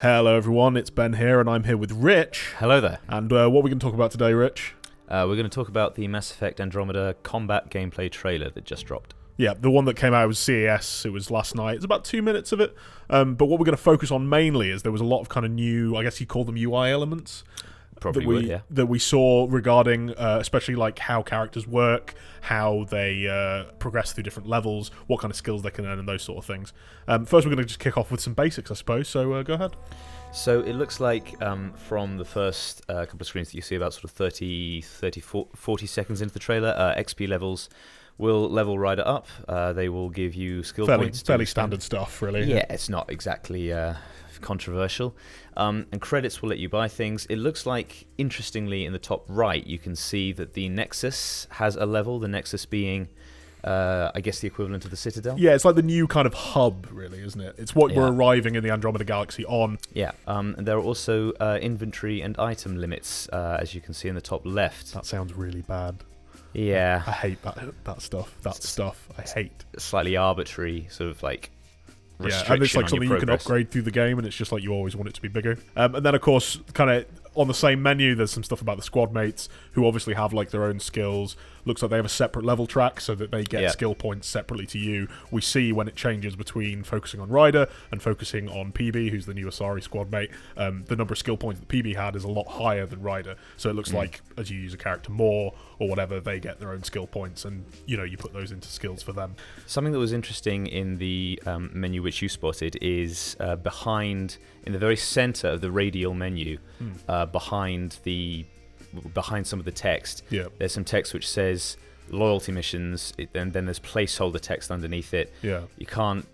Hello everyone, it's Ben here, and I'm here with Rich. Hello there. And what are we going to talk about today, Rich? We're going to talk about the Mass Effect Andromeda combat gameplay trailer that just dropped. Yeah, the one that came out was CES. It was last night. It's about 2 minutes of it. But what we're going to focus on mainly is there was a lot of kind of new, I guess you call them UI elements. Probably That we saw regarding, especially like how characters work, how they progress through different levels, what kind of skills they can earn, and those sort of things. First, we're going to just kick off with some basics, I suppose. So go ahead. So it looks like from the first couple of screens that you see, about sort of 40 seconds into the trailer, XP levels will level right up. They will give you skill points. Fairly standard stuff, really. Yeah, it's not exactly controversial. And credits will let you buy things. It looks like, interestingly, in the top right, you can see that the Nexus has a level, the Nexus being, I guess, the equivalent of the Citadel. Yeah, it's like the new kind of hub, really, isn't it? It's what we're arriving in the Andromeda Galaxy on. Yeah, and there are also inventory and item limits, as you can see in the top left. That sounds really bad. Yeah. I hate that stuff. That stuff I hate. Slightly arbitrary, sort of like, yeah, and it's like something you can upgrade through the game, and it's just like you always want it to be bigger. And then, of course, kind of on the same menu, there's some stuff about the squad mates who obviously have like their own skills. Looks like they have a separate level track so that they get skill points separately to you. We see when it changes between focusing on Ryder and focusing on PB, who's the new Asari squad mate, the number of skill points that PB had is a lot higher than Ryder. So it looks like as you use a character more or whatever, they get their own skill points, and you put those into skills for them. Something that was interesting in the menu which you spotted is behind, in the very center of the radial menu, behind some of the text, there's some text which says loyalty missions, and then there's placeholder text underneath it. Yeah, you can't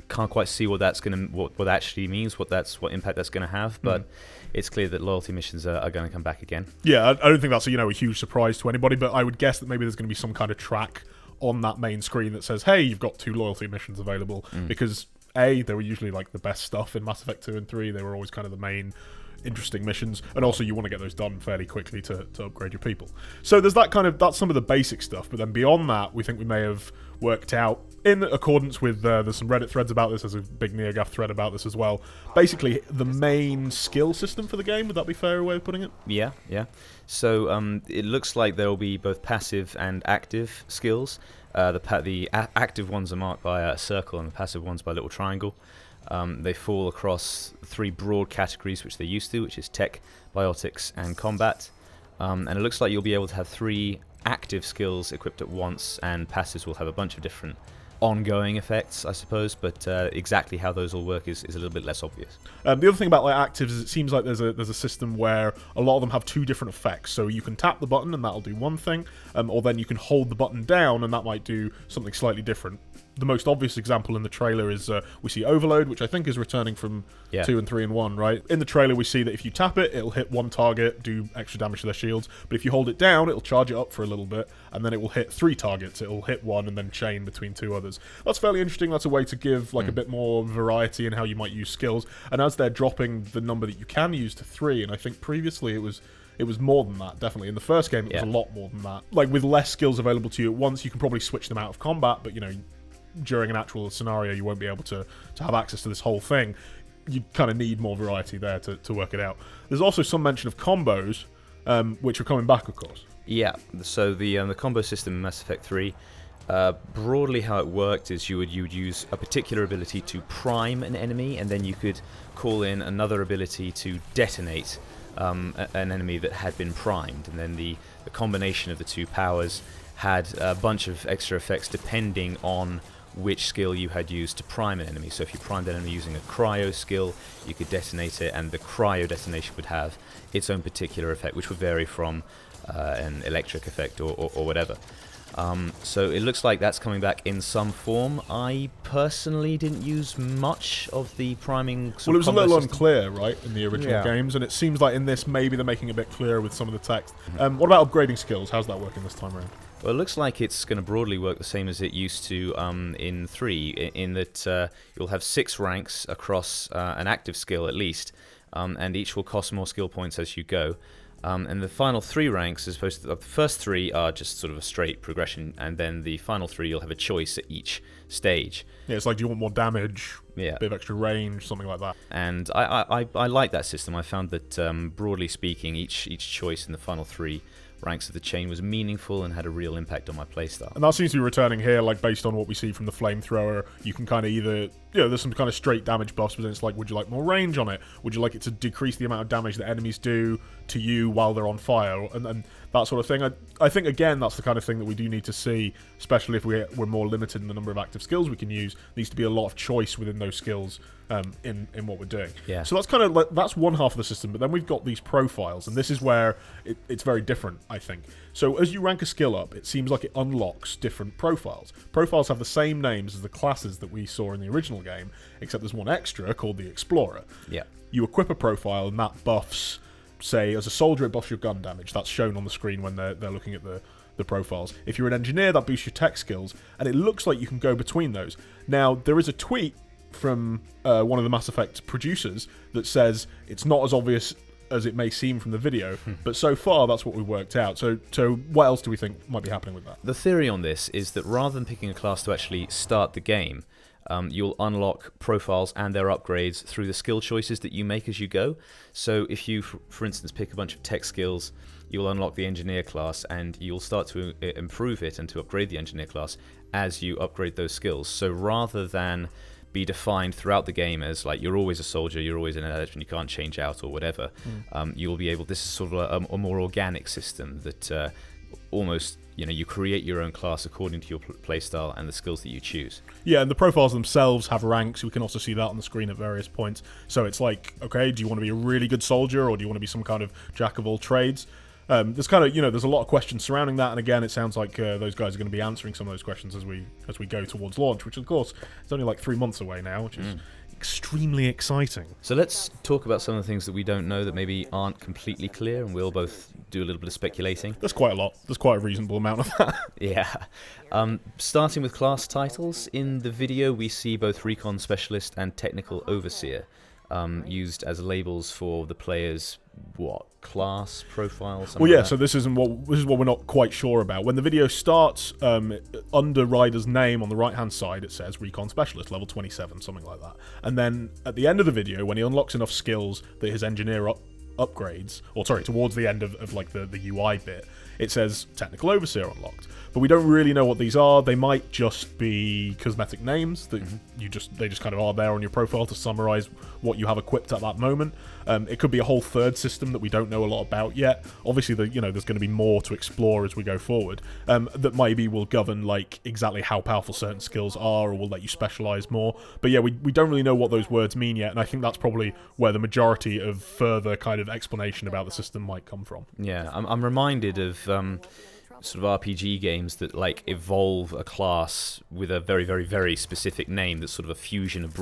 quite see what that's what that actually means, what impact that's going to have, but it's clear that loyalty missions are going to come back again. Yeah, I don't think that's a huge surprise to anybody, but I would guess that maybe there's going to be some kind of track on that main screen that says, hey, you've got 2 loyalty missions available, because they were usually like the best stuff in Mass Effect 2 and 3. They were always kind of the main interesting missions, and also you want to get those done fairly quickly to upgrade your people. So there's that's some of the basic stuff, but then beyond that, we think we may have worked out, in accordance with there's some Reddit threads about this, there's a big NeoGAF thread about this as well, basically the main skill system for the game. Would that be a fair way of putting it? Yeah. So it looks like there will be both passive and active skills. The active ones are marked by a circle, and the passive ones by a little triangle. They fall across 3 broad categories, which they're used to, which is tech, biotics, and combat. And it looks like you'll be able to have 3 active skills equipped at once, and passives will have a bunch of different ongoing effects, I suppose, but exactly how those all work is a little bit less obvious. The other thing about actives is it seems like there's a system where a lot of them have 2 different effects. So you can tap the button and that'll do one thing, or then you can hold the button down and that might do something slightly different. The most obvious example in the trailer is we see Overload, which I think is returning from 2 and 3 and 1, right? In the trailer, we see that if you tap it, it'll hit one target, do extra damage to their shields. But if you hold it down, it'll charge it up for a little bit, and then it will hit 3 targets. It'll hit one and then chain between 2 others. That's fairly interesting. That's a way to give a bit more variety in how you might use skills. And as they're dropping the number that you can use to 3, and I think previously it was more than that, definitely. In the first game, it was a lot more than that. Like, with less skills available to you at once, you can probably switch them out of combat, but, during an actual scenario, you won't be able to have access to this whole thing. You kind of need more variety there to work it out. There's also some mention of combos, which are coming back, of course. Yeah, so the combo system in Mass Effect 3, broadly how it worked is you would use a particular ability to prime an enemy, and then you could call in another ability to detonate an enemy that had been primed, and then the combination of the 2 powers had a bunch of extra effects depending on which skill you had used to prime an enemy. So if you primed an enemy using a cryo skill, you could detonate it, and the cryo detonation would have its own particular effect, which would vary from an electric effect or whatever. So it looks like that's coming back in some form. I personally didn't use much of the priming sort of. Well, it was a little system. Unclear, right, in the original games, and it seems like in this maybe they're making it a bit clearer with some of the text. What about upgrading skills? How's that working this time around? Well, it looks like it's going to broadly work the same as it used to in 3, in that you'll have 6 ranks across an active skill at least, and each will cost more skill points as you go. And the final 3 ranks, as opposed to the first 3, are just sort of a straight progression, and then the final 3 you'll have a choice at each stage. Yeah, it's like, do you want more damage? Yeah. A bit of extra range, something like that. And I like that system. I found that, broadly speaking, each choice in the final 3 ranks of the chain was meaningful and had a real impact on my playstyle. And that seems to be returning here, like, based on what we see from the flamethrower. You can kind of either, there's some kind of straight damage buffs, but then it's like, would you like more range on it? Would you like it to decrease the amount of damage that enemies do to you while they're on fire? And that sort of thing. I think, again, that's the kind of thing that we do need to see, especially if we're more limited in the number of active skills we can use. There needs to be a lot of choice within those skills in what we're doing. Yeah. So that's kind of like, that's one half of the system, but then we've got these profiles, and this is where it's very different, I think. So as you rank a skill up, it seems like it unlocks different profiles. Profiles have the same names as the classes that we saw in the original game, except there's one extra called the Explorer. Yeah. You equip a profile, and that buffs, say, as a soldier, it buffs your gun damage. That's shown on the screen when they're looking at the profiles. If you're an engineer, that boosts your tech skills, and it looks like you can go between those. Now, there is a tweet from one of the Mass Effect producers that says it's not as obvious as it may seem from the video, but so far that's what we worked out. So what else do we think might be happening with that? The theory on this is that rather than picking a class to actually start the game, you'll unlock profiles and their upgrades through the skill choices that you make as you go. So if you, for instance, pick a bunch of tech skills, you'll unlock the engineer class, and you'll start to improve it and to upgrade the engineer class as you upgrade those skills. So rather than be defined throughout the game as like you're always a soldier, you're always an elf, and you can't change out or whatever, you'll be able. This is sort of a more organic system that almost, you create your own class according to your playstyle and the skills that you choose. Yeah, and the profiles themselves have ranks. We can also see that on the screen at various points. So it's like, okay, do you want to be a really good soldier, or do you want to be some kind of jack of all trades? There's kind of, there's a lot of questions surrounding that, and again, it sounds like those guys are going to be answering some of those questions as we go towards launch, which of course is only like 3 months away now, which is extremely exciting. So let's talk about some of the things that we don't know that maybe aren't completely clear, and we'll both do a little bit of speculating. There's quite a lot. There's quite a reasonable amount of that. Yeah. Starting with class titles, in the video we see both Recon Specialist and Technical Overseer used as labels for the player's class profile. Well, yeah. Like so this is what we're not quite sure about. When the video starts, under Ryder's name on the right-hand side, it says Recon Specialist, level 27, something like that. And then at the end of the video, when he unlocks enough skills that his engineer upgrades, or sorry, towards the end of like the UI bit, it says Technical Overseer unlocked. But we don't really know what these are. They might just be cosmetic names that they just kind of are there on your profile to summarize what you have equipped at that moment. It could be a whole third system that we don't know a lot about yet. Obviously, there's going to be more to explore as we go forward. That maybe will govern like exactly how powerful certain skills are, or will let you specialize more. But yeah, we don't really know what those words mean yet, and I think that's probably where the majority of further kind of explanation about the system might come from. Yeah, I'm reminded of sort of RPG games that like evolve a class with a very, very, very specific name that's sort of a fusion of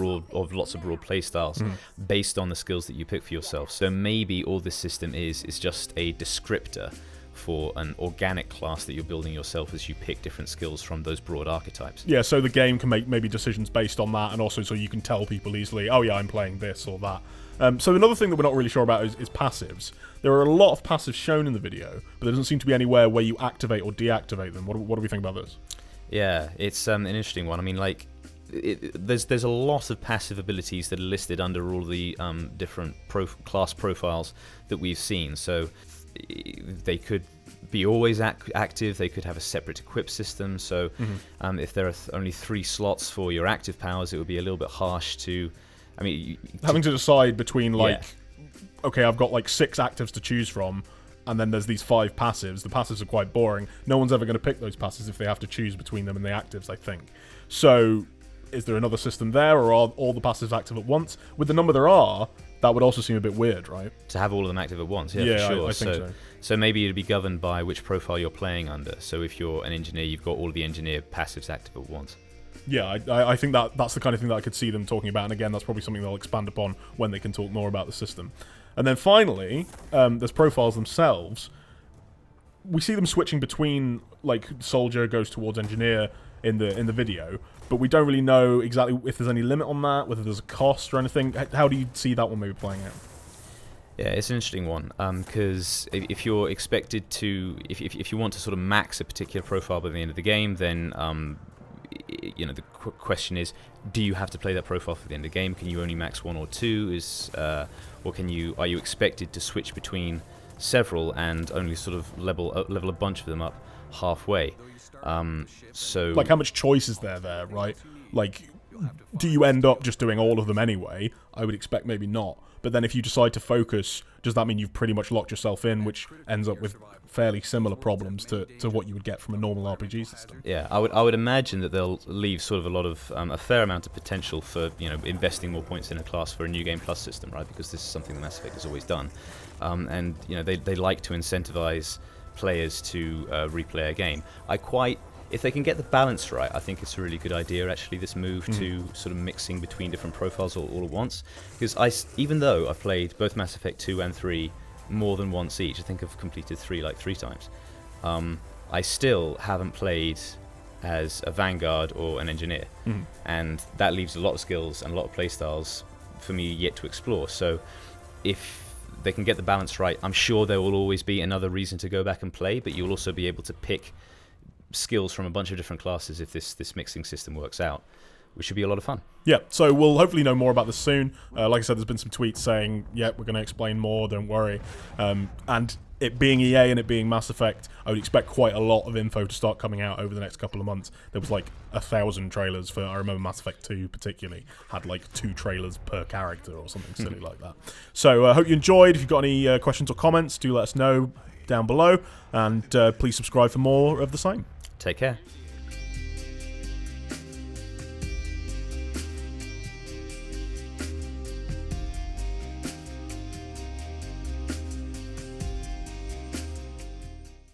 lots of broad playstyles based on the skills that you pick for yourself. So maybe all this system is just a descriptor for an organic class that you're building yourself as you pick different skills from those broad archetypes. Yeah, so the game can make maybe decisions based on that, and also so you can tell people easily, oh yeah, I'm playing this or that. So another thing that we're not really sure about is passives. There are a lot of passives shown in the video, but there doesn't seem to be anywhere where you activate or deactivate them. What do we think about this? Yeah, it's an interesting one. I mean, like, there's a lot of passive abilities that are listed under all the different class profiles that we've seen. So they could be always active. They could have a separate equip system. So if there are only 3 slots for your active powers, it would be a little bit harsh to... I mean, having to decide between like, okay, I've got like 6 actives to choose from, and then there's these 5 passives. The passives are quite boring. No one's ever going to pick those passives if they have to choose between them and the actives, I think. So, is there another system there, or are all the passives active at once? With the number there are, that would also seem a bit weird, right? To have all of them active at once, yeah, for sure. I think so. So maybe it'd be governed by which profile you're playing under. So if you're an engineer, you've got all of the engineer passives active at once. Yeah, I think that's the kind of thing that I could see them talking about, and again, that's probably something they'll expand upon when they can talk more about the system. And then finally, there's profiles themselves. We see them switching between, like, soldier goes towards engineer in the video, but we don't really know exactly if there's any limit on that, whether there's a cost or anything. How do you see that one maybe playing out? Yeah, it's an interesting one because if you're expected to, if you want to sort of max a particular profile by the end of the game, then the question is, do you have to play that profile for the end of the game? Can you only max 1 or 2? Or are you expected to switch between several and only sort of level a bunch of them up halfway? So like, how much choice is there, right? Like, do you end up just doing all of them anyway? I would expect maybe not. But then if you decide to focus, does that mean you've pretty much locked yourself in, which ends up with fairly similar problems to what you would get from a normal RPG system? Yeah, I would imagine that they'll leave sort of a fair amount of potential for investing more points in a class for a New Game Plus system, right? Because this is something that Mass Effect has always done, and they like to incentivize players to replay a game. If they can get the balance right, I think it's a really good idea, actually, this move to sort of mixing between different profiles all at once. Because even though I've played both Mass Effect 2 and 3 more than once each, I think I've completed 3 like 3 times, I still haven't played as a Vanguard or an Engineer. And that leaves a lot of skills and a lot of playstyles for me yet to explore. So if they can get the balance right, I'm sure there will always be another reason to go back and play, but you'll also be able to pick skills from a bunch of different classes if this mixing system works out, which should be a lot of fun. Yeah, so we'll hopefully know more about this soon. Like I said, there's been some tweets saying, yeah, we're going to explain more, don't worry. And it being EA and it being Mass Effect, I would expect quite a lot of info to start coming out over the next couple of months. There was like 1,000 trailers for, I remember Mass Effect 2 particularly, had like 2 trailers per character or something silly like that. So I hope you enjoyed. If you've got any questions or comments, do let us know down below. And please subscribe for more of the same. Take care.